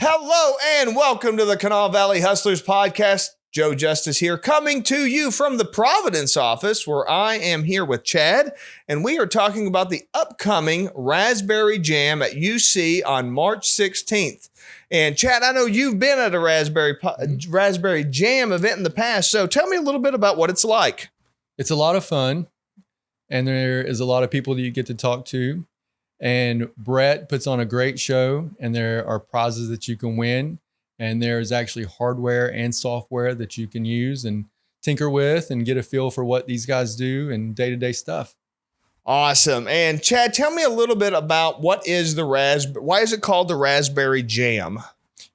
Hello and welcome to the Kanawha Valley Hustlers podcast. Joe Justice here, coming to you from the Providence office, where I am here with Chad, and we are talking about the upcoming Raspberry Jam at UC on March 16th. And Chad, I know you've been at a Raspberry Jam event in the past, so tell me a little bit about what it's like. It's a lot of fun, and there is a lot of people that you get to talk to. And Brett puts on a great show, and there are prizes that you can win. And there's actually hardware and software that you can use and tinker with and get a feel for what these guys do and day-to-day stuff. Awesome. And Chad, tell me a little bit about why is it called the Raspberry Jam?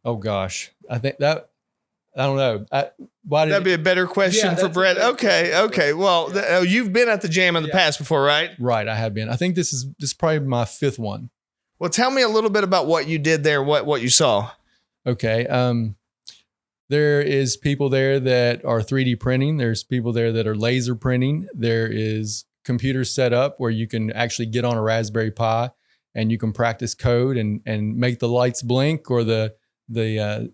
Oh gosh. I don't know. That'd be a better question for Brett. Okay. Well, you've been at the Jam in the past before, right? Right. I have been. I think this is probably my fifth one. Well, tell me a little bit about what you did there, what you saw. Okay. There is people there that are 3D printing. There's people there that are laser printing. There is computers set up where you can actually get on a Raspberry Pi and you can practice code and make the lights blink or the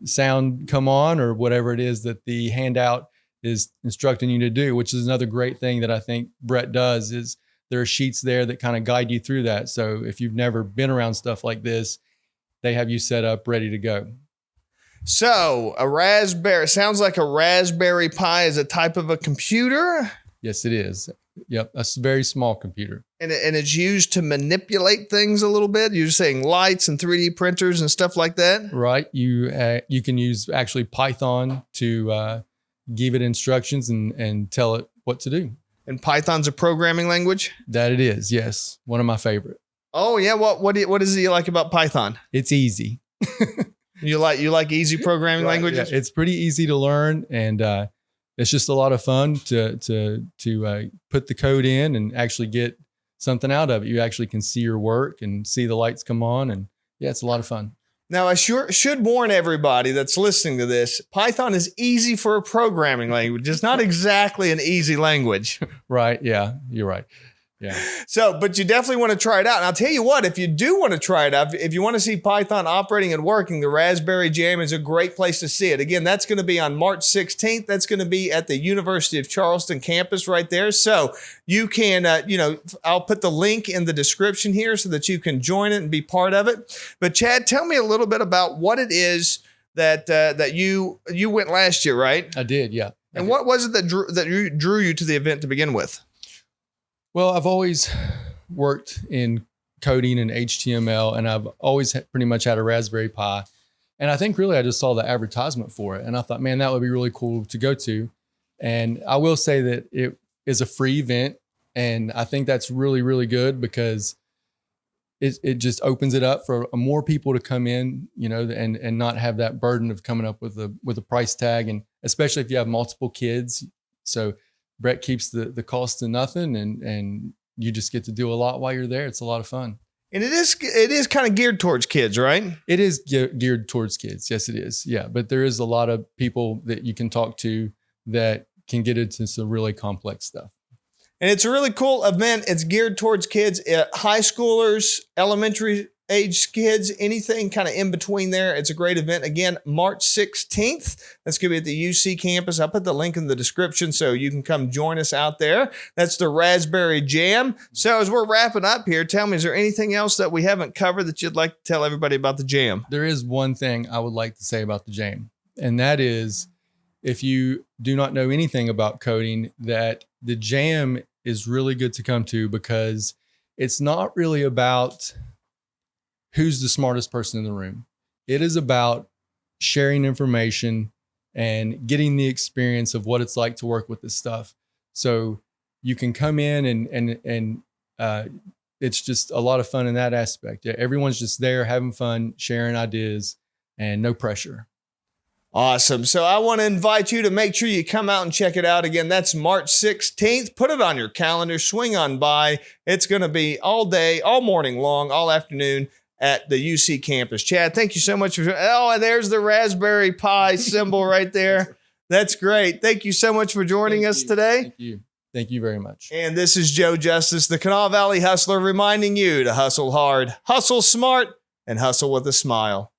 sound come on or whatever it is that the handout is instructing you to do, which is another great thing that I think Brett does is there are sheets there that kind of guide you through that. So if you've never been around stuff like this, they have you set up ready to go. So sounds like a Raspberry Pi is a type of a computer. Yes, it is. Yep. A very small computer. And it's used to manipulate things a little bit. You're saying lights and 3D printers and stuff like that. Right. You can use actually Python to give it instructions and tell it what to do. And Python's a programming language? That it is. Yes. One of my favorite. Oh yeah. What is it you like about Python? It's easy. You like easy programming languages? Yeah, it's pretty easy to learn, and it's just a lot of fun to put the code in and actually get something out of it. You actually can see your work and see the lights come on, and yeah, it's a lot of fun. Now, I should warn everybody that's listening to this, Python is easy for a programming language. It's not exactly an easy language. Right. Yeah, you're right. Yeah. So, but you definitely want to try it out. And I'll tell you what, if you do want to try it out, if you want to see Python operating and working, the Raspberry Jam is a great place to see it. Again, that's going to be on March 16th. That's going to be at the University of Charleston campus right there. So you can, I'll put the link in the description here so that you can join it and be part of it. But Chad, tell me a little bit about what it is that you went last year, right? I did. Yeah. And what was it that drew you to the event to begin with? Well, I've always worked in coding and HTML, and I've always pretty much had a Raspberry Pi. And I think really I just saw the advertisement for it, and I thought, man, that would be really cool to go to. And I will say that it is a free event, and I think that's really, really good because it just opens it up for more people to come in, and not have that burden of coming up with a price tag, and especially if you have multiple kids. So Brett keeps the cost to nothing, and you just get to do a lot while you're there. It's a lot of fun. And it is kind of geared towards kids, right? It is geared towards kids. Yes, it is. Yeah. But there is a lot of people that you can talk to that can get into some really complex stuff. And it's a really cool event. It's geared towards kids, high schoolers, elementary age kids, anything kind of in between there. It's a great event. Again, March 16th. That's going to be at the UC campus. I'll put the link in the description so you can come join us out there. That's the Raspberry Jam. So as we're wrapping up here, tell me, is there anything else that we haven't covered that you'd like to tell everybody about the Jam? There is one thing I would like to say about the Jam, and that is if you do not know anything about coding, that the Jam is really good to come to because it's not really about who's the smartest person in the room. It is about sharing information and getting the experience of what it's like to work with this stuff. So you can come in and it's just a lot of fun in that aspect. Yeah, everyone's just there having fun, sharing ideas, and no pressure. Awesome. So I want to invite you to make sure you come out and check it out. Again, that's March 16th. Put it on your calendar. Swing on by. It's going to be all day, all morning long, all afternoon at the UC campus. Chad, thank you so much for, and there's the Raspberry Pi symbol right there. That's great. Thank you so much for joining us today. Thank you. Thank you very much. And this is Joe Justice, the Kanawha Valley Hustler, reminding you to hustle hard, hustle smart, and hustle with a smile.